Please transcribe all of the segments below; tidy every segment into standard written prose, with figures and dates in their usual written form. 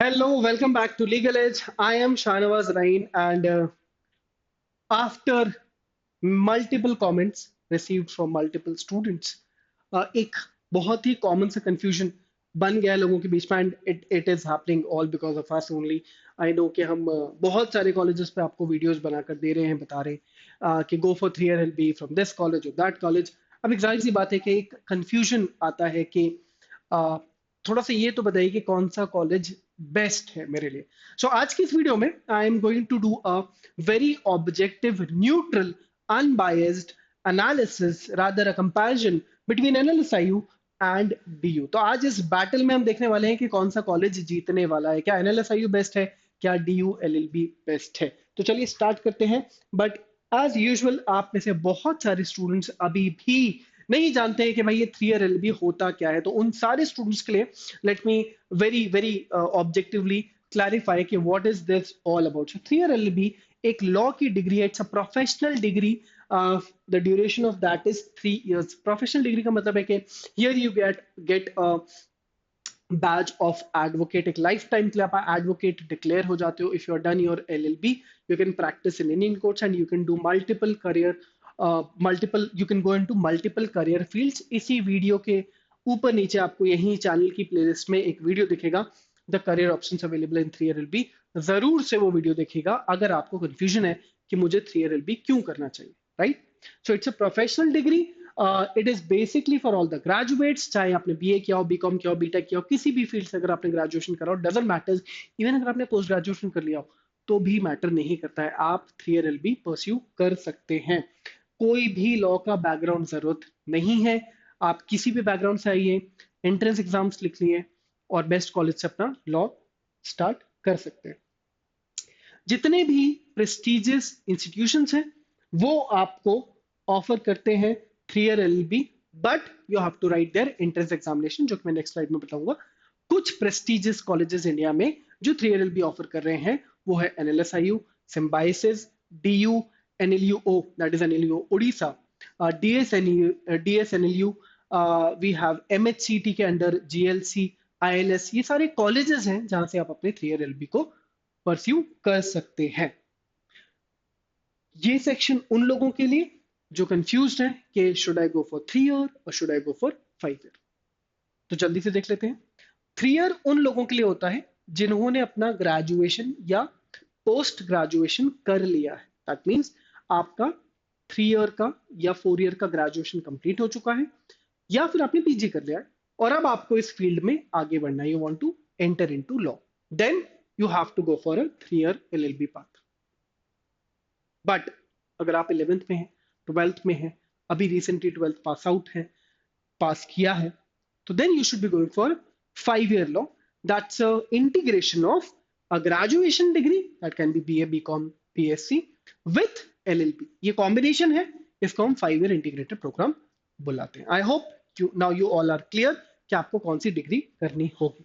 Hello, welcome back to Legal Edge. I am Shanawaz Rain, and after multiple comments received from multiple students, एक बहुत ही common सा confusion बन गया है लोगों के बीच में and it is happening all because of us only. I know कि हम बहुत सारे कॉलेजेस पे आपको वीडियोस बनाकर दे रहे हैं, बता रहे हैं कि go for 3 year L B from this college और दैट कॉलेज। अब एक जाहिर सी बात है कि एक कंफ्यूजन आता है कि आ, थोड़ा सा ये तो बताइए कि कौन सा कॉलेज बेस्ट है मेरे लिए। सो आज की इस वीडियो में I am going to do a very objective, neutral, unbiased analysis, rather a comparison between NLSIU and DU. तो आज इस बैटल में हम देखने वाले हैं कि कौन सा कॉलेज जीतने वाला है, क्या एनएलएसआईयू बेस्ट है, क्या डीयू एलएलबी बेस्ट है। तो चलिए स्टार्ट करते हैं। बट एज यूजुअल आप में से बहुत सारे स्टूडेंट्स अभी भी नहीं जानते हैं कि भाई ये 3 ईयर एलएलबी होता क्या है। तो उन सारे स्टूडेंट्स के लिए let me very very objectively clarify कि what is this all about. So 3 year LLB एक लॉ की डिग्री है, it's a professional degree. The duration of that is 3 years. Professional degree का मतलब है कि here you get batch of advocate. एक lifetime के लिए आप एडवोकेट डिक्लेयर हो जाते हो। If you are done your LLB you can practice in Indian courts and you can do multiple career, multiple you can go into multiple career fields. इसी video के ऊपर नीचे आपको यही चैनल की प्लेलिस्ट में एक वीडियो दिखेगा, the career options available in 3 year LLB. जरूर से वो वीडियो देखिएगा अगर आपको कंफ्यूजन है कि मुझे 3 ईयर एलएलबी क्यों करना चाहिए, right. So it's a professional degree. It is basically for all the graduates, चाहे आपने बीए किया हो, बीकॉम किया हो, बीटेक किया हो, किसी भी फील्ड से अगर आपने ग्रेजुएशन करा हो, डजंट मैटर्स। इवन अगर आपने पोस्ट ग्रेजुएशन कर लिया हो तो भी मैटर नहीं करता है, आप 3 ईयर एलएलबी परस्यू कर सकते हैं। कोई भी लॉ का बैकग्राउंड जरूरत नहीं है। आप किसी भी बैकग्राउंड से आइए, एंट्रेंस एग्जाम्स लिख लिए और बेस्ट कॉलेज से अपना लॉ स्टार्ट कर सकते हैं। जितने भी प्रेस्टिजियस इंस्टीट्यूशंस हैं वो आपको ऑफर करते हैं 3 year LLB, but you have to write their entrance examination, जो कि मैं नेक्स्ट स्लाइड में बताऊंगा। कुछ प्रेस्टिजियस कॉलेजेस इंडिया में जो 3 ईयर एलएलबी ऑफर कर रहे हैं वो है NLSIU, Symbiosis, DU, NLUO that is NLU Orissa, DSNLU, we have MHCT के अंडर जीएलसी, आईएलएस। ये सारे कॉलेजेस हैं जहां से आप अपने 3 ईयर एलएलबी को परस्यू कर सकते हैं। ये सेक्शन उन लोगों के लिए जो कंफ्यूज है कि should I go for 3 year और should I go for 5 year. तो जल्दी से देख लेते हैं। 3 ईयर उन लोगों के लिए होता है जिन्होंने अपना ग्रेजुएशन या पोस्ट ग्रेजुएशन कर लिया है। दैट मीन्स आपका 3 ईयर का या 4 ईयर का ग्रेजुएशन कंप्लीट हो चुका है, या फिर आपने पीजी कर लिया है और अब आपको इस फील्ड में आगे बढ़ना है, you want to enter into law, then you have to go for a 3 year LLB path. But अगर आप 11th में हैं, 12th में हैं, अभी रिसेंटली 12th पास आउट है, पास किया है, तो then you should be going for 5 year law. That's a integration of a graduation degree that can be BA, BCom, BSc with LLB. ये कॉम्बिनेशन है, इसको हम 5 ईयर इंटीग्रेटेड प्रोग्राम बुलाते हैं। I hope now you all are clear कि आपको कौन सी degree करनी होगी।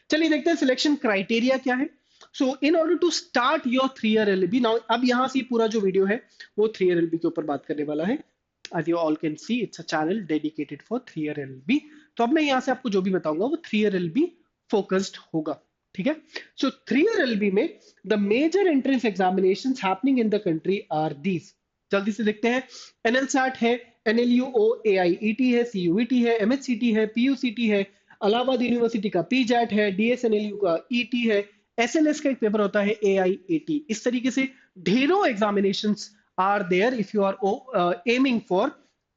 चलिए देखते हैं सिलेक्शन क्राइटेरिया क्या है। So in order to start your 3 year LLB, now अब यहां से पूरा जो वीडियो है वो 3 ईयर एलएलबी के ऊपर बात करने वाला है। as you all can see it's a channel dedicated for 3 year LLB. तो अब मैं यहां से आपको जो भी बताऊंगा वो 3 ईयर एलएलबी फोकस्ड होगा, ठीक है। सो 3 ईयर एलएलबी में the major entrance examinations happening in the country are these. जल्दी से देखते हैं। एनएलसैट है, एनएलयूओ, एआईईटी है, सीयूईटी है, एमएचसीटी है, पीयूसीटी है, इलाहाबाद यूनिवर्सिटी का पीजैट है, डीएसएनएलयू का ईटी है, एसएलएस का एक पेपर होता है एआईएटी। इस तरीके से ढेरों examinations are there if you are aiming for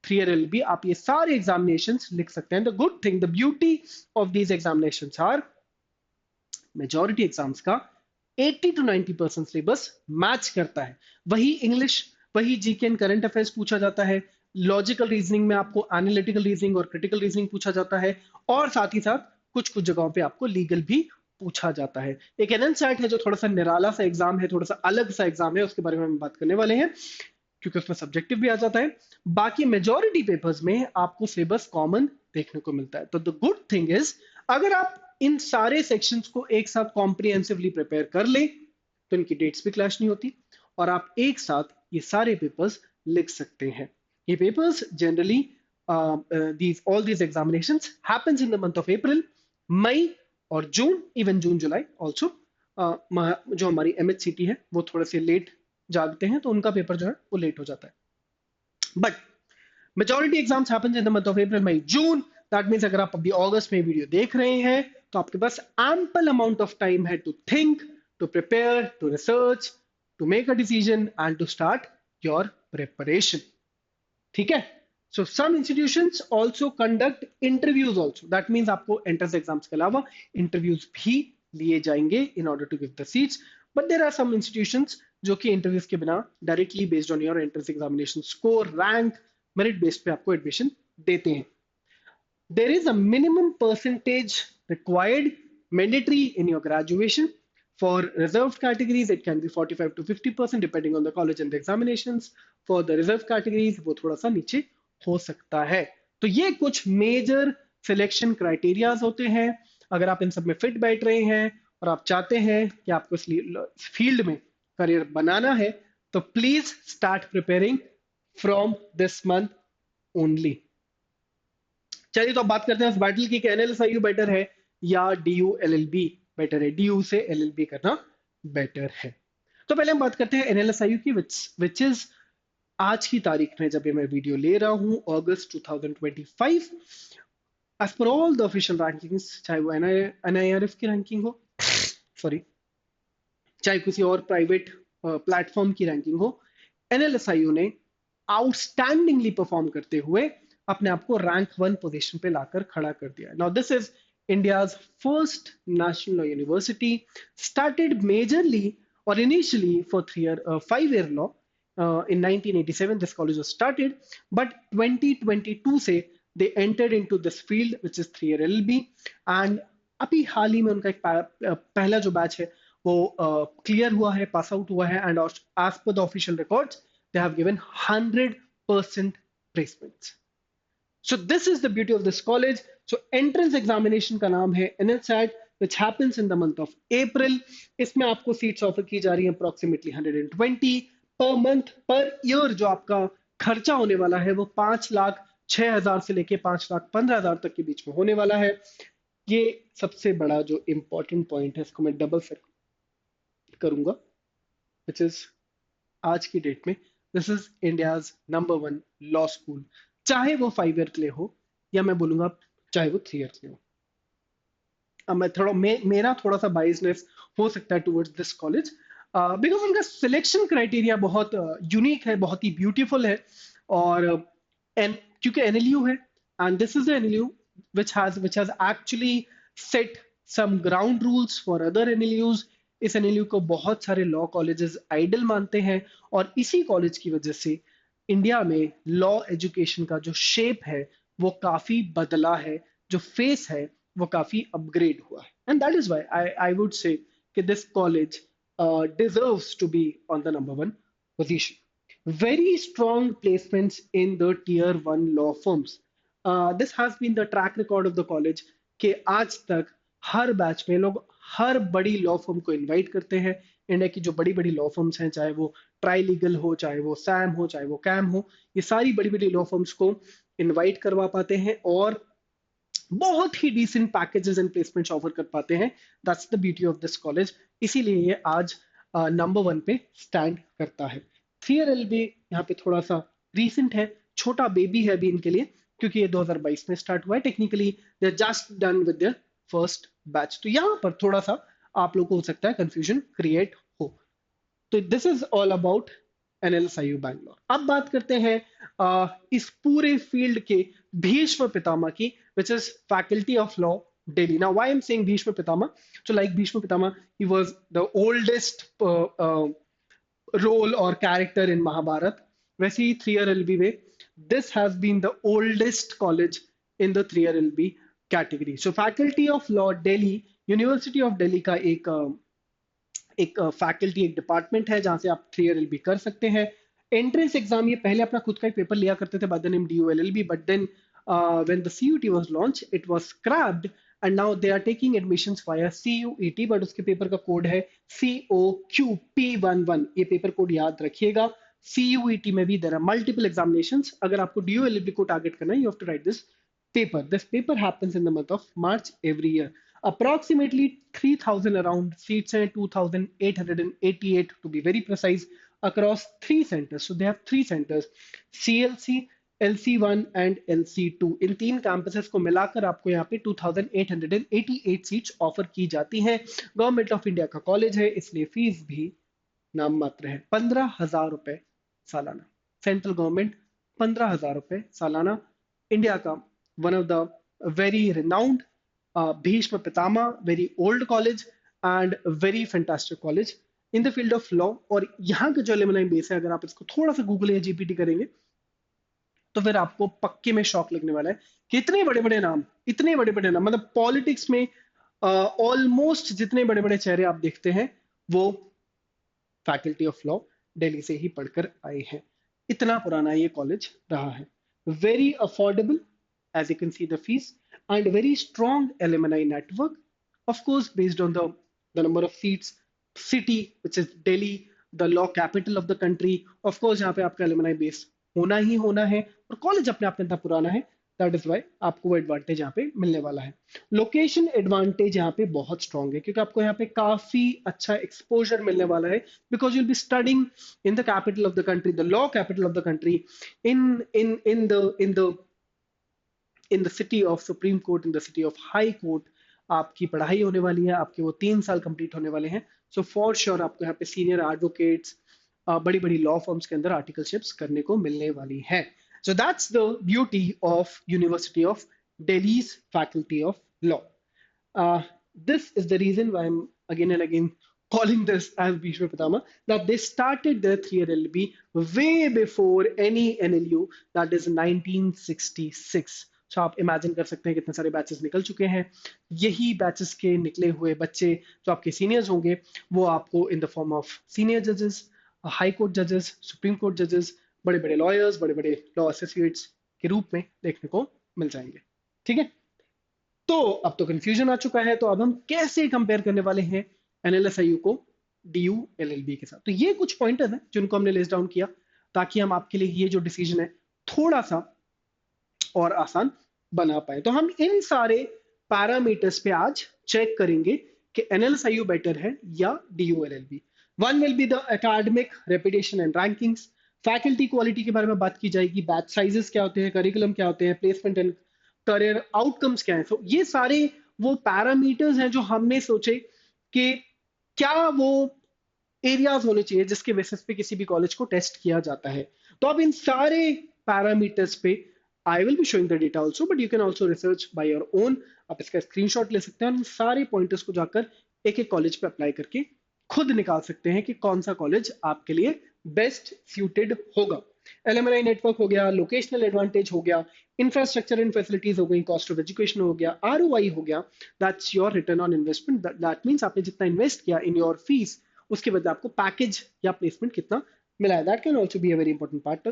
3 year LLB. आप ये सारे एग्जामिनेशंस लिख सकते हैं। The good thing, the beauty of these examinations are majority exams का 80 to 90% सिलेबस मैच करता है। वही इंग्लिश, वही जीके एंड करंट अफेयर्स पूछा जाता है। लॉजिकल रीजनिंग में आपको एनालिटिकल रीजनिंग और क्रिटिकल रीजनिंग पूछा जाता है, और साथ ही साथ कुछ कुछ जगहों पे आपको लीगल भी पूछा जाता है। एक एनएलसैट है जो थोड़ा सा निराला सा एग्जाम है, थोड़ा सा अलग सा एग्जाम है, उसके बारे में हम बात करने वाले हैं क्योंकि उसमें सब्जेक्टिव भी आ जाता है। बाकी मेजॉरिटी पेपर्स में आपको सिलेबस कॉमन देखने को मिलता है। तो द गुड थिंग इज अगर आप इन सारे सेक्शंस को एक साथ कॉम्प्रिहेंसिवली प्रिपेयर कर ले तो इनकी डेट्स भी क्लैश नहीं होती और आप एक साथ ये सारे पेपर्स लिख सकते हैं। ये papers generally these all these examinations happens in the month of April, May और जून, इवन जून जुलाई ऑल्सो जो हमारी MHCT है वो थोड़े से लेट जागते हैं, तो उनका पेपर जो है वो लेट हो जाता है. But majority exams happens in the month of April, May, June. That means अगर आप अभी अगस्त में वीडियो देख रहे हैं तो आपके पास एम्पल अमाउंट ऑफ टाइम है to think, to prepare, to research, to make a decision and to start your preparation. ठीक है. So some institutions also conduct interviews also. That means आपको एंट्रेंस एग्जाम्स के अलावा इंटरव्यूज भी लिए जाएंगे in order to give the seats. But there are some institutions जो कि इंटरव्यूज के बिना directly based on your entrance examination score, rank, merit base पे आपको एडमिशन देते हैं. There is a minimum percentage required mandatory in your graduation. For reserved categories, it can be 45 to 50% depending on the college and the examinations. For the reserved categories, वो थोड़ा सा नीचे हो सकता है. तो ये कुछ मेजर सिलेक्शन क्राइटेरियाज होते हैं. अगर आप इन सब में फिट बैठ रहे हैं और आप चाहते हैं कि आपको इस फील्ड में करियर बनाना है, तो please start preparing from this month only. चलिए तो अब बात करते हैं इस बैटल की, NLSIU बेटर है या DU-LLB बेटर है. DU से LLB करना बेटर है. तो पहले हम बात करते हैं NLSIU की, विच इज आज की तारीख में जब ये मैं वीडियो ले रहा हूं, August 2025. As per all the official rankings, चाहे वो NIRF की रैंकिंग हो, सॉरी, चाहे किसी और प्राइवेट प्लेटफॉर्म की रैंकिंग हो, NLSIU ने आउटस्टैंडिंगली परफॉर्म करते हुए अपने आप को रैंक 1 पोजीशन पे लाकर खड़ा कर दिया. Now this is India's first national law university, started majorly और initially for 5 year law. In 1987 this college was started, but 2022 से they entered into this field which is 3 year LLB. and अभी हाल ही में उनका एक पहला जो बैच है वो क्लियर हुआ है, पास आउट हुआ है, and as per the official records they have given 100% placements. So this is the beauty of this college. So entrance examination का नाम है NLSAT, which happens in the month of April. इसमें आपको seats offer की जा रही हैं approximately 120 per month per year. जो आपका खर्चा होने वाला है वो 5,06,000 से लेके 5,15,000 तक के बीच में होने वाला है. ये सबसे बड़ा जो इंपॉर्टेंट पॉइंट है, इसको मैं डबल चेक करूंगा, which is आज की डेट में this is India's number 1 law school, चाहे वो 5 year के लिए हो या मैं बोलूंगा चाहे वो 3 year के लिए हो. अब मेरा थोड़ा सा बाइसनेस हो सकता है टुवर्ड्स दिस कॉलेज बिकॉज उनका सिलेक्शन क्राइटेरिया बहुत यूनिक है, बहुत ही ब्यूटीफुल है. और क्योंकि NLU है, and this is the NLU which has actually set some ground rules for other NLUs. इस NLU को बहुत सारे लॉ कॉलेजेस आइडल मानते हैं, और इसी कॉलेज की वजह से इंडिया में लॉ एजुकेशन का जो शेप है वो काफी बदला है, जो फेस है वो काफी अपग्रेड हुआ है. And that is why I would say कि this college deserves to be on the number 1 position. Very strong placements in the tier 1 law firms. This has been the track record of the college कि आज तक हर batch में लोग हर बड़ी law firm को invite करते हैं. इंडिया की जो बड़ी बड़ी लॉ फर्म्स हैं, चाहे वो ट्राई लीगल हो, चाहे वो सैम हो, चाहे वो कैम हो, ये सारी बड़ी बड़ी लॉ फर्म्स को इनवाइट करवा पाते हैं और बहुत ही decent packages and placements offer कर पाते हैं. That's the beauty of this college. इसीलिए ये आज नंबर 1 पे स्टैंड करता है. 3 year LLB यहाँ पे थोड़ा सा रिसेंट है, छोटा बेबी है अभी इनके लिए, क्योंकि ये 2022 में स्टार्ट हुआ है. Technically they are just done with their first batch. तो यहाँ पर थोड़ा सा आप लोग को हो सकता है कंफ्यूजन क्रिएट हो. तो this is all about NLSIU Bangalore. अब बात करते हैं इस पूरे फील्ड के भीष्म पितामह की, which is Faculty of Law Delhi. Now, why I'm saying Bhishma Pitama? So, like Bhishma Pitama, he was the oldest role or character in Mahabharata. वैसे ही 3 year LLB में, this has been the oldest college in the 3 year LLB category. So, Faculty of Law Delhi, University of Delhi का एक faculty, एक department है जहां से आप 3 year LLB कर सकते हैं. एंट्रेंस एग्जाम ये पहले अपना खुद का एक पेपर लिया करते थे by the name DU-LLB, but then when the CUT was launched, it was scrapped and now they are taking admissions via CUET, but उसके पेपर का कोड है COQP11. ये पेपर कोड याद रखिएगा. CUET में भी there are multiple examinations. अगर आपको DU-LLB को टारगेट करना है, you have to write this paper. This paper happens in the month of March every year. Approximately 3000 around seats हैं, 2888 to be very precise, across three centers. So they have three centers, CLC, LC1 and LC2. इन तीन campuses को मिलाकर आपको यहाँ पे 2888 seats offer की जाती हैं। गवर्नमेंट ऑफ इंडिया का कॉलेज है, इसलिए फीस भी नाम मात्र है, 15,000 रुपए सालाना। सेंट्रल गवर्नमेंट 15,000 रुपए सालाना। इंडिया का one of the very renowned Bhishma Pitamah, very old college and very fantastic college in the field of law. और यहाँ का जो एलुमनाई बेस है, अगर आप इसको थोड़ा सा गूगल या जीपीटी करेंगे तो फिर आपको पक्के में शॉक लगने वाला है कि इतने बड़े बड़े नाम, इतने बड़े बड़े नाम, मतलब पॉलिटिक्स में ऑलमोस्ट जितने बड़े बड़े चेहरे आप देखते हैं वो फैकल्टी ऑफ लॉ दिल्ली से ही पढ़कर आए हैं। इतना पुराना ये कॉलेज रहा है। Very affordable as you can see the fees, and very strong alumni network, of course based on the number of seats, city which is Delhi, the law capital of the country, of course यहाँ पे आपका alumni base होना ही होना है, और college अपने आप में इतना पुराना है, दैट इज वाई आपको वो एडवांटेज यहाँ पे मिलने वाला है। लोकेशन एडवांटेज यहाँ पे बहुत स्ट्रांग है, क्योंकि आपको यहाँ पे काफी अच्छा एक्सपोजर मिलने वाला है, because you'll be studying in the capital of the country, the law capital of the country, in the city of supreme court, in the city of high court आपकी पढ़ाई होने वाली है, आपके वो 3 साल कंप्लीट होने वाले हैं। सो फॉर श्योर आपको यहाँ पे सीनियर एडवोकेट्स, बड़ी बड़ी लॉ फर्म्स के अंदर आर्टिकलशिप्स करने को मिलने वाली है। So that's the beauty of university of Delhi's faculty of law. This is the reason why I'm again and again calling this as Bhishma Pitama, that they started their 3-year LLB way before any NLU, that is 1966. So आप imagine कर सकते हैं कितने सारे batches निकल चुके हैं। यही बैचेस के निकले हुए बच्चे जो आपके सीनियर्स होंगे, वो आपको इन द फॉर्म ऑफ सीनियर जजेस, हाई कोर्ट जजेस, सुप्रीम कोर्ट जजेस, बड़े बड़े लॉयर्स, बड़े बड़े लॉ एसोसिएट्स के रूप में देखने को मिल जाएंगे। ठीक है, तो अब तो कंफ्यूजन आ चुका है, तो अब हम कैसे कंपेयर करने वाले हैं एनएलएसआईयू को डीयू एलएलबी के साथ। तो ये कुछ पॉइंटर्स हैं जिनको हमने लिस्ट डाउन किया, ताकि हम आपके लिए ये जो डिसीजन है थोड़ा सा और आसान बना पाए। तो हम इन सारे पैरामीटर्स पे आज चेक करेंगे कि एनएलएसआईयू बेटर है या DU LLB. One will be the academic reputation and rankings, faculty quality के बारे में बात की जाएगी, बैच साइजेस क्या होते हैं, करिकुलम क्या होते हैं, प्लेसमेंट एंड करियर आउटकम्स क्या है। तो ये सारे वो पैरामीटर्स हैं जो हमने सोचे कि क्या वो एरियाज होने चाहिए जिसके बेसिस पे किसी भी कॉलेज को टेस्ट किया जाता है। तो अब इन सारे पैरामीटर्स पे I will be showing the data also, but you can also research by your own. आप इसका स्क्रीनशॉट ले सकते हैं और इन सारे पॉइंटर्स को जाकर एक एक कॉलेज पे अप्लाई करके खुद निकाल सकते हैं कि कौन सा कॉलेज आपके लिए बेस्ट सूटेड होगा। एलएमआई नेटवर्क हो गया, लोकेशनल एडवांटेज हो गया, इंफ्रास्ट्रक्चर एंड फैसिलिटीज हो गई, कॉस्ट ऑफ एजुकेशन हो गया, आरओआई हो गया, that's your return on investment. That means आपने जितना इन्वेस्ट किया इन योर फीस, उसके बदले आपको पैकेज या प्लेसमेंट कितना मिला है। That can also be a very important part.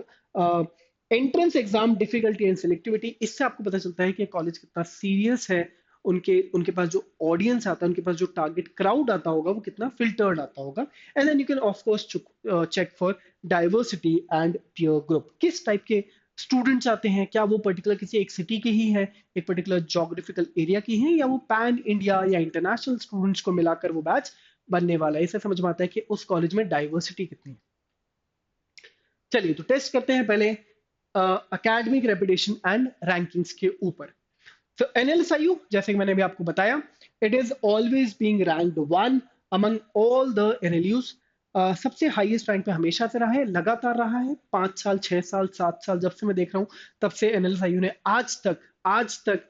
Entrance exam difficulty and selectivity, इससे आपको पता चलता है कि कॉलेज कितना सीरियस है, उनके उनके पास जो ऑडियंस आता है, उनके पास जो टारगेट क्राउड आता होगा वो कितना फिल्टर्ड आता होगा। And then you can of course check for diversity and peer group, किस टाइप के स्टूडेंट्स आते हैं, क्या वो पर्टिकुलर किसी एक सिटी के ही है, एक पर्टिकुलर जोग्राफिकल एरिया की है, या वो पैन इंडिया या इंटरनेशनल स्टूडेंट्स को मिलाकर वो बैच बनने वाला है। इससे समझ में आता है कि उस कॉलेज में डाइवर्सिटी कितनी है। चलिए तो टेस्ट करते हैं पहले एकेडमिक रेपुटेशन एंड रैंकिंग्स के ऊपर। तो एनएलएसआईयू, जैसे कि मैंने अभी आपको बताया, it is always being ranked one among all the NLUs. सबसे हाईएस्ट रैंक पे हमेशा से रहा है, लगातार रहा है, 5 साल, 6 साल, 7 साल, जब से मैं देख रहा हूं तब से एनएलएसआईयू ने आज तक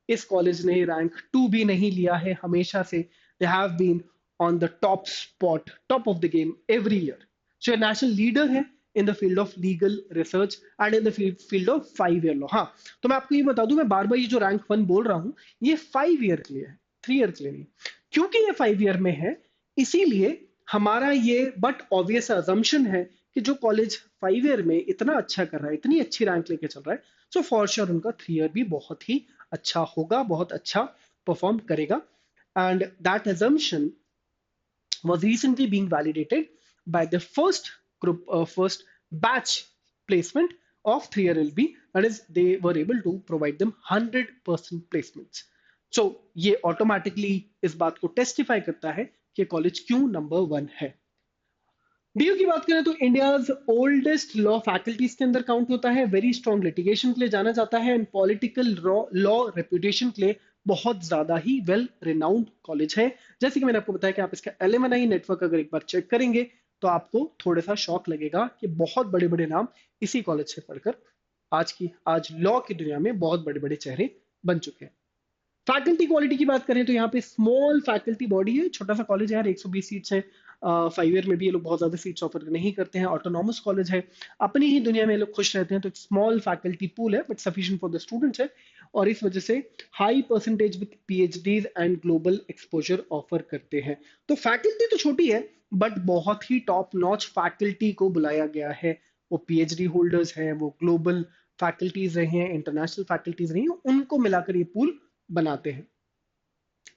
इस कॉलेज ने रैंक 2 भी नहीं लिया है। हमेशा से they have been on the top spot, top of the game every year. So national leader है in the field of legal research and in the field of 5-year law. हाँ, तो मैं आपको ये बता दूं, मैं बार बार ये जो रैंक 1 बोल रहा हूं, ये 5 year के लिए है, 3 year के लिए नहीं। क्योंकि ये 5 year में है, इसीलिए हमारा ये बट ऑब्वियस अजम्पशन है कि जो कॉलेज 5 year में इतना अच्छा कर रहा है, इतनी अच्छी रैंक लेके चल रहा है, सो फॉर श्योर उनका 3 year भी बहुत ही अच्छा होगा, बहुत अच्छा परफॉर्म करेगा। And that assumption was recently being validated by the first batch placement of 3-year LB. That is, they were able to provide them 100% placements. सो ये ऑटोमेटिकली इस बात को टेस्टिफाई करता है कि कॉलेज क्यों नंबर 1 है। डीयू की बात करें तो इंडियाज ओल्डेस्ट लॉ फैकल्टीज के अंदर काउंट होता है, वेरी स्ट्रॉन्ग लिटिगेशन के लिए जाना जाता है, एंड पॉलिटिकल लॉ रेपुटेशन के लिए बहुत ज्यादा ही वेल रिनाउंड कॉलेज है। जैसे कि मैंने आपको बताया कि आप इसका एलुमनाई नेटवर्क अगर एक बार चेक करेंगे तो आपको थोड़ा सा शॉक लगेगा कि बहुत बड़े बड़े नाम इसी कॉलेज से पढ़कर आज लॉ की दुनिया में बहुत बड़े बड़े चेहरे बन चुके हैं। फैकल्टी क्वालिटी की बात करें तो यहाँ पे स्मॉल फैकल्टी बॉडी है, छोटा सा कॉलेज है यार, 120 सीट्स है। 5 ईयर में भी ये लोग बहुत ज्यादा सीट्स ऑफर नहीं करते हैं, ऑटोनॉमस कॉलेज है, अपनी ही दुनिया में ये लोग खुश रहते हैं, तो एक स्मॉल फैकल्टी पूल है but sufficient for the students है, और इस वजह से high percentage with PhDs and global exposure offer करते हैं। तो फैकल्टी तो छोटी है बट बहुत ही टॉप नॉच फैकल्टी को बुलाया गया है। वो पीएचडी होल्डर्स हैं, वो ग्लोबल फैकल्टीज रहे हैं, इंटरनेशनल फैकल्टीज रही हैं, उनको मिलाकर ये पूल बनाते हैं।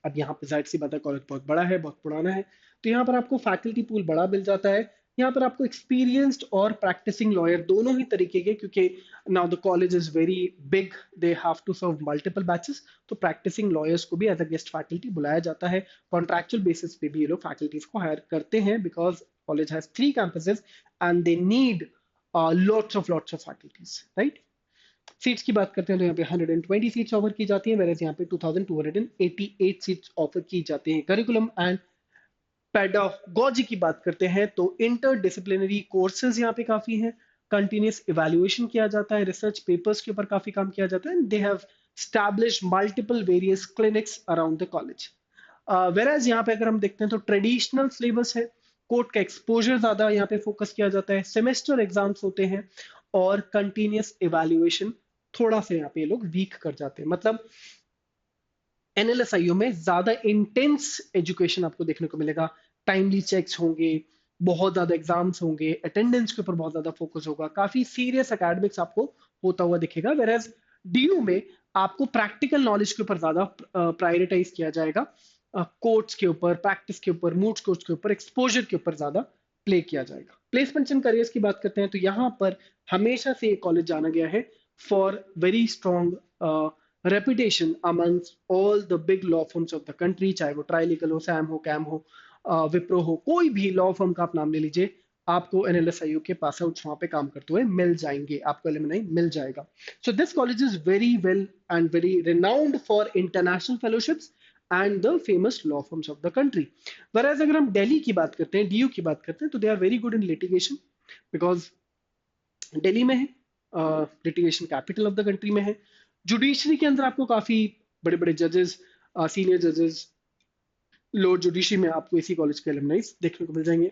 अब यहाँ पे जाहिर सी बात है कॉलेज बहुत बड़ा है, बहुत पुराना है, तो यहाँ पर आपको फैकल्टी पूल बड़ा मिल जाता है। यहाँ पर आपको एक्सपीरियंस्ड और प्रैक्टिसिंग लॉयर दोनों ही तरीके के, क्योंकि now the college is very big, they have to serve multiple batches, तो प्रैक्टिसिंग लॉयर्स को भी एज अ गेस्ट फैकल्टी बुलाया जाता है। कॉन्ट्रैक्चुअल बेसिस पे भी ये लोग फैकल्टीज को हायर करते हैं, because college has 3 campuses and they need lots of faculties, right. Seats की बात करते हैं तो यहाँ पे 120 सीट्स ऑफर की जाती हैं, वेरएज यहाँ पे 2288 सीट्स ऑफर की जाती हैं। करिकुलम एंड पेडागोजी की बात करते हैं तो इंटर डिसिप्लिनरी कोर्सेज यहाँ पे काफी हैं, कंटिन्यूस इवैल्यूएशन किया जाता है, रिसर्च पेपर्स के ऊपर काफी काम किया जाता है, they have establish multiple various clinics around the college. Whereas यहाँ पे अगर हम देखते हैं तो ट्रेडिशनल सिलेबस है, कोर्ट का एक्सपोजर ज्यादा यहाँ पे फोकस किया जाता है, सेमेस्टर एग्जाम्स होते हैं, और कंटिन्यूस इवैल्यूएशन थोड़ा सा यहाँ पे ये लोग वीक कर जाते हैं। मतलब एनएलएसआईओ में ज्यादा इंटेंस एजुकेशन आपको देखने को मिलेगा, टाइमली चेक्स होंगे, बहुत ज्यादा एग्जाम्स होंगे, अटेंडेंस के ऊपर बहुत ज्यादा फोकस होगा, काफी सीरियस एकेडमिक्स आपको होता हुआ दिखेगा। वेराज डीयू में आपको प्रैक्टिकल नॉलेज के ऊपर ज्यादा प्रायोरिटाइज किया जाएगा, कोर्ट्स के ऊपर, प्रैक्टिस के ऊपर, मूड कोर्ट्स के ऊपर, एक्सपोजर के ऊपर ज्यादा प्ले किया जाएगा। प्लेसमेंट्स एंड करियर्स की बात करते हैं तो यहाँ पर हमेशा से कॉलेज जाना गया है for very strong reputation amongst all the big law firms of the country, चाहे वो ट्राइलीगल हो, सैम हो, कैम हो, विप्रो हो, कोई भी लॉ फर्म का आप नाम ले लीजिए, आपको एनएलएसआईयू के पास आउट वहां पे काम करते हुए मिल जाएंगे, आपको एलुमनाई मिल जाएगा। So this college is very well and very renowned for international fellowships and the famous law firms of the country. Whereas अगर हम दिल्ली की बात करते हैं, डीयू की बात करते हैं, तो they are very good in litigation, because Delhi में है, litigation capital of the country में है। जुडिशरी के अंदर आपको काफी बड़े बड़े जजेस, सीनियर जजेस, लोअर जुडिशरी में आपको इसी कॉलेज के एलुमनाइज देखने को मिल जाएंगे।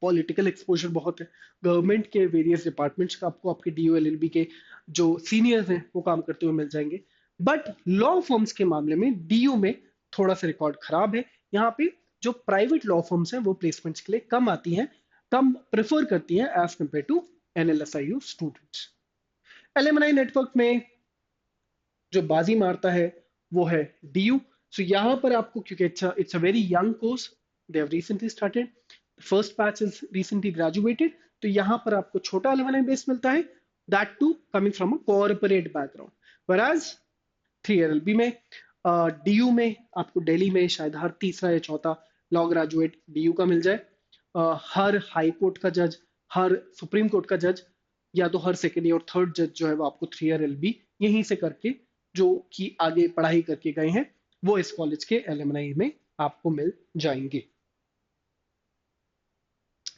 पॉलिटिकल एक्सपोजर बहुत है, गवर्नमेंट के वेरियस डिपार्टमेंट्स का आपको आपके डीयू एलएलबी के जो सीनियर्स हैं वो काम करते हुए मिल जाएंगे। बट लॉ फर्म्स के मामले में डीयू में थोड़ा सा रिकॉर्ड खराब है। यहाँ पे जो प्राइवेट लॉ फर्म्स हैं वो प्लेसमेंट्स के लिए कम आती हैं, कम प्रेफर करती हैं as compare to NLSIU students. Alumni network में जो बाजी मारता है वो है डीयू। सो यहाँ पर आपको, क्योंकि it's a very young course, they have recently started, first batch is recently graduated, तो यहाँ पर आपको छोटा एलुमनाई बेस मिलता है, that too coming from a corporate background. Whereas 3 LLB में, डीयू में आपको दिल्ली में शायद हर तीसरा या चौथा लॉ ग्रेजुएट डीयू का मिल जाए, हर हाई कोर्ट का जज, हर सुप्रीम कोर्ट का जज, या तो हर सेकेंड और थर्ड जज जो है वो आपको 3 LLB यहीं से करके, जो कि आगे पढ़ाई करके गए हैं, वो इस कॉलेज के एलुमनाई में आपको मिल जाएंगे।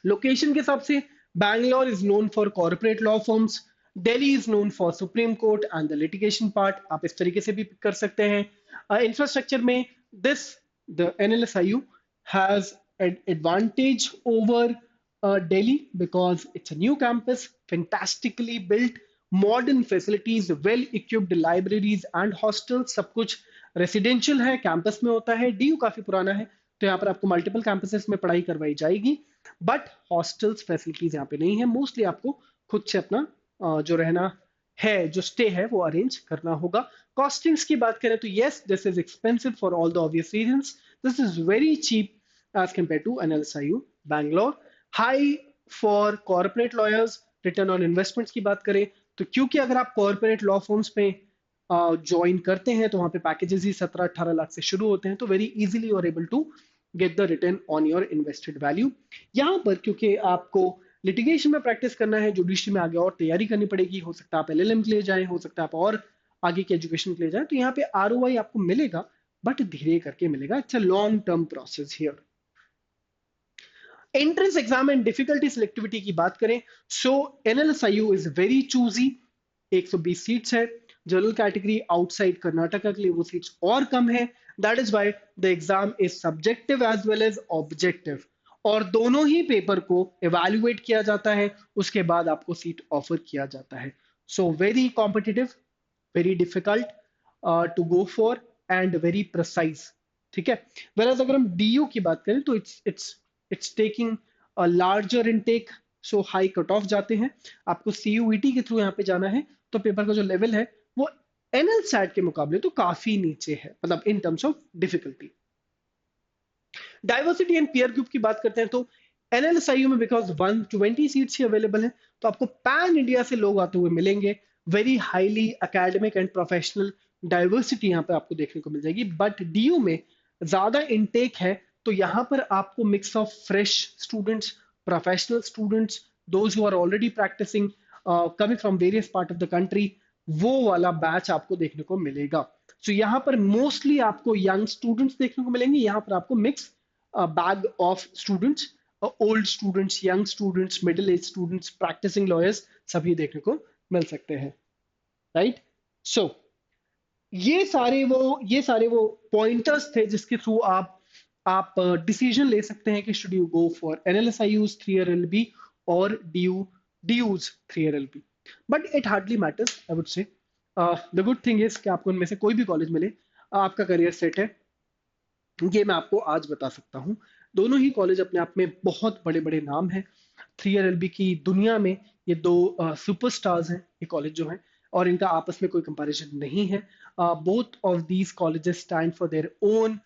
लोकेशन के हिसाब से Bangalore is known for corporate law firms, Delhi is known for supreme court and the litigation part, आप इस तरीके से भी पिक कर सकते हैं। इंफ्रास्ट्रक्चर में this the NLSIU has an advantage over Delhi because it's a new campus, fantastically built, modern facilities, well equipped libraries and hostels, सब कुछ रेसिडेंशियल है, कैंपस में होता है। डीयू काफी पुराना है, तो यहाँ पर आपको मल्टीपल कैंपसेस में पढ़ाई करवाई जाएगी, बट हॉस्टल्स फैसिलिटीज यहाँ पे नहीं है, मोस्टली आपको खुद से अपना जो रहना है, जो स्टे है, वो अरेंज करना होगा। कॉस्टिंग्स की बात करें तो yes, this is expensive for all the obvious reasons, this is very cheap as compared to NLSIU Bangalore, high for corporate lawyers, return on investments की बात करें तो, क्योंकि अगर आप corporate law firms में ज्वाइन करते हैं तो वहां पे पैकेजेस ही 17-18 लाख से शुरू होते हैं, तो very easily you are able to get the return on your invested value. यहाँ पर क्योंकि आपको लिटिगेशन में प्रैक्टिस करना है, जुडिशरी में आगे और तैयारी करनी पड़ेगी, हो सकता है आप एलएलएम के लिए जाएं, हो सकता है आप और आगे के एजुकेशन के लिए जाएं, तो यहाँ पे आरओआई आपको मिलेगा, बट धीरे करके मिलेगा। It's a long term process here. Entrance exam and difficulty selectivity की बात करें, so NLSIU is very choosy. 120 seats है। जनरल कैटेगरी आउटसाइड कर्नाटका के लिए वो सीट्स और कम है। That is why the exam is subjective as well as objective, और दोनों ही पेपर को इवेल्युएट किया जाता है, उसके बाद आपको सीट ऑफर किया जाता है। So very competitive, very difficult to go for, and very precise. ठीक है। वेराज अगर हम डीयू की बात करें तो it's taking a larger intake, so high cut off जाते हैं। आपको सीयूईटी के थ्रू यहाँ पे जाना है, तो पेपर का जो लेवल है वो एनएल सैट के मुकाबले तो काफी नीचे है, मतलब in terms of difficulty. Diversity and peer group की बात करते हैं तो एनएलएसआईयू में बिकॉज 120 सीट्स ही अवेलेबल है, तो आपको पैन इंडिया से लोग आते हुए मिलेंगे। Very highly academic and professional diversity यहाँ पे आपको देखने को मिल जाएगी। बट डीयू में ज्यादा इनटेक है, तो यहाँ पर आपको mix of fresh students, professional students, those who are already practicing, coming from various part of the country, वो वाला बैच आपको देखने को मिलेगा। सो यहाँ पर मोस्टली आपको यंग स्टूडेंट्स देखने को मिलेंगे, यहाँ पर आपको mix bag of students, old students, young students, middle age students, practicing lawyers, सभी देखने को मिल सकते हैं। राइट। सो ये सारे वो पॉइंटर्स थे जिसके थ्रू आप डिसीजन ले सकते हैं कि शुड यू गो फॉर एनएलएसआईयूज 3 और डीयूज 3 but it hardly matters, I would से। द गुड थिंग इज कि आपको उनमें से कोई भी कॉलेज मिले, आपका करियर सेट है, ये मैं आपको आज बता सकता हूँ। दोनों ही कॉलेज अपने आप में बहुत बड़े बड़े नाम हैं। 3 की दुनिया में ये दो सुपरस्टार्स हैं, ये कॉलेज जो हैं, और इनका आपस में कोई कंपैरिजन नहीं है। Both of these colleges stand for their own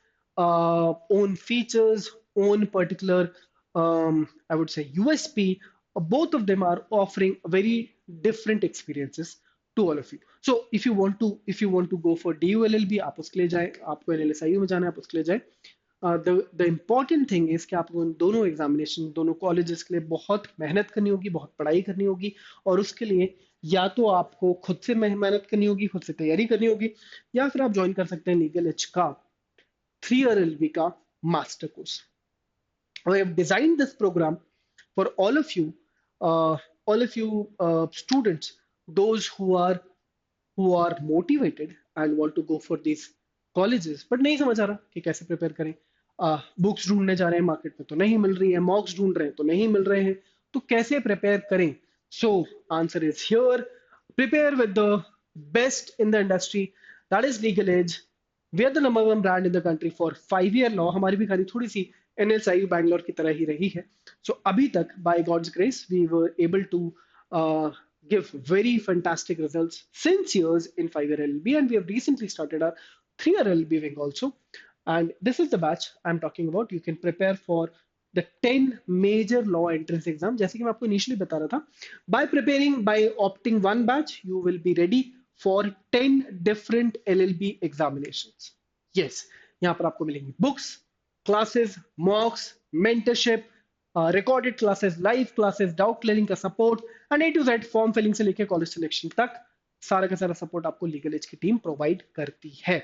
own features, own particular I would से USP. Both of them are offering very different experiences to all of you. So if you want to go for DULLB, आप उसके लिए जाएं। आपको NLSIU में जाना है, आप उसके लिए जाएं। द इम्पॉर्टेंट थिंग इज कि आपको इन दोनों एग्जामिनेशन, दोनों कॉलेजेस के लिए बहुत मेहनत करनी होगी, बहुत पढ़ाई करनी होगी, और उसके लिए या तो आपको खुद से मेहनत करनी होगी, खुद से तैयारी करनी होगी, या फिर आप ज्वाइन कर सकते हैं लीगल एज का 3 का master course. I have designed this program for all of you students, those who are motivated and want to go for these colleges, but नहीं समझ आ रहा कि कैसे प्रिपेयर करें। बुक्स ढूंढने जा रहे हैं मार्केट में तो नहीं मिल रही है, मॉक्स ढूंढ रहे हैं तो नहीं मिल रहे हैं, तो कैसे प्रिपेयर करें? So answer is here, prepare with the best in the industry, that is Legal Edge. We are the number one brand in the country for 5 year law. हमारी भी खाली थोड़ी सी एनएलएसआईयू बैंगलोर की तरह ही रही है। सो अभी तक by God's grace we were able to give very fantastic results since years in 5-year LLB, and we have recently started our 3-year LLB wing also. And this is the batch I'm talking about. You can prepare for the 10 major law entrance exam, जैसे कि मैं आपको initially बता रहा था। By opting one batch, you will be ready for 10 different LLB examinations. Yes, यहाँ पर आपको मिलेंगी books, classes, mocks, mentorship, recorded classes, live classes, doubt clearing का support, and A to Z form filling से लेकर कॉलेज सिलेक्शन तक सारा का सारा सपोर्ट आपको लीगल एज की टीम प्रोवाइड करती है।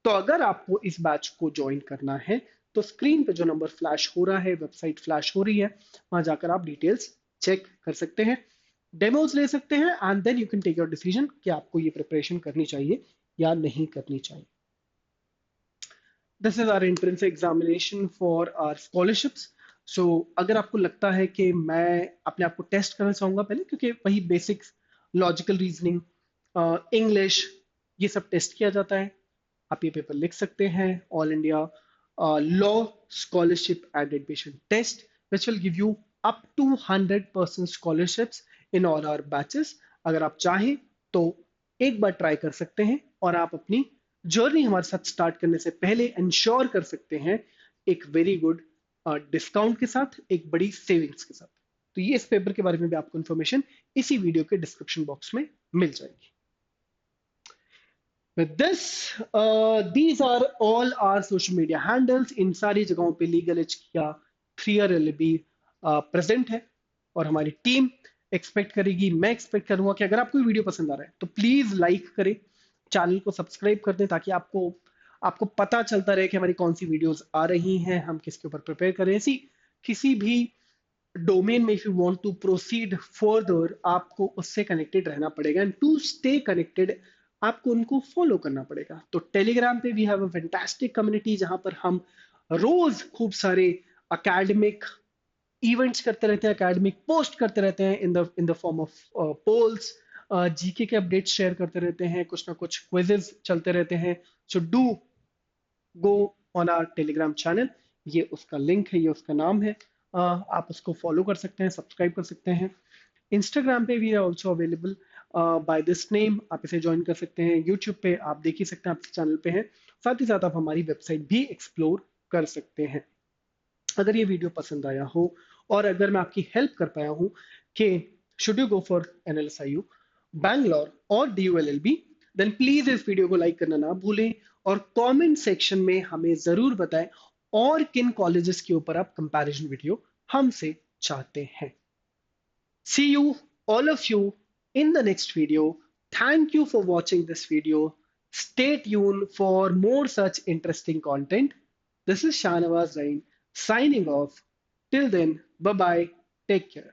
तो अगर आपको इस बैच को ज्वाइन करना है तो स्क्रीन पे जो नंबर फ्लैश हो रहा है, वेबसाइट फ्लैश हो रही है, वहां जाकर आप डिटेल्स चेक कर सकते हैं, डेमोज ले सकते हैं, and then you can take your decision कि आपको ये प्रिपरेशन करनी चाहिए या नहीं करनी चाहिए। This is our entrance examination for our scholarships. So अगर आपको लगता है कि मैं अपने आप को टेस्ट करना चाहूंगा पहले, क्योंकि वही बेसिक्स, लॉजिकल रीजनिंग, इंग्लिश, ये सब टेस्ट किया जाता है, आप ये पेपर लिख सकते हैं। All India law scholarship and admission test which will give you up to 100% scholarships in all our batches। अगर आप चाहें तो एक बार ट्राई कर सकते हैं, और आप अपनी जर्नी हमारे साथ स्टार्ट करने से पहले इंश्योर कर सकते हैं एक वेरी गुड डिस्काउंट के साथ, एक बड़ी सेविंग्स के साथ। तो ये इस पेपर के बारे में भी आपको इंफॉर्मेशन इसी वीडियो के डिस्क्रिप्शन बॉक्स में मिल जाएगी। With this, these are all our social media handles. इन सारी जगहों पे लीगल एज का 3 ईयर एलएलबी प्रेजेंट है और हमारी टीम एक्सपेक्ट करेगी, मैं एक्सपेक्ट करूंगा कि अगर आपको ये वीडियो पसंद आ रहा है तो प्लीज लाइक करें, चैनल को सब्सक्राइब कर दें, ताकि आपको आपको पता चलता रहे कि हमारी कौन सी वीडियोस आ रही हैं, हम किसके ऊपर प्रिपेयर करें। ऐसी किसी भी डोमेन में if you want to proceed further, आपको उससे कनेक्टेड रहना पड़ेगा, एंड टू स्टे कनेक्टेड आपको उनको फॉलो करना पड़ेगा। तो टेलीग्राम पे we have a fantastic community जहां पर हम रोज खूब सारे अकेडमिक इवेंट्स करते रहते हैं, एकेडमिक पोस्ट करते रहते हैं in the form of polls, GK के अपडेट्स शेयर करते रहते हैं, कुछ ना कुछ क्विजेस चलते रहते हैं। So do go on our Telegram channel, ये उसका लिंक है, ये उसका नाम है। आप उसको फॉलो कर सकते हैं, सब्सक्राइब कर सकते हैं। इंस्टाग्राम पे we are also available by this name, आप इसे ज्वाइन कर सकते हैं। यूट्यूब पे आप देख ही सकते हैं, आप इस चैनल पे हैं। साथ ही साथ आप हमारी वेबसाइट भी एक्सप्लोर कर सकते हैं। अगर ये वीडियो पसंद आया हो और अगर मैं आपकी हेल्प कर पाया हूँ कि should you go for NLSIU Bangalore और डीयूएलएलबी, देन प्लीज इस वीडियो को लाइक करना ना भूलें और कमेंट सेक्शन में हमें जरूर बताएं और किन कॉलेजेस के ऊपर आप कंपैरिजन वीडियो हमसे चाहते हैं। See you, all of you, in the next video. Thank you for watching this video. Stay tuned for more such interesting content. This is Shanawaz Zain signing off. Till then, bye bye. Take care.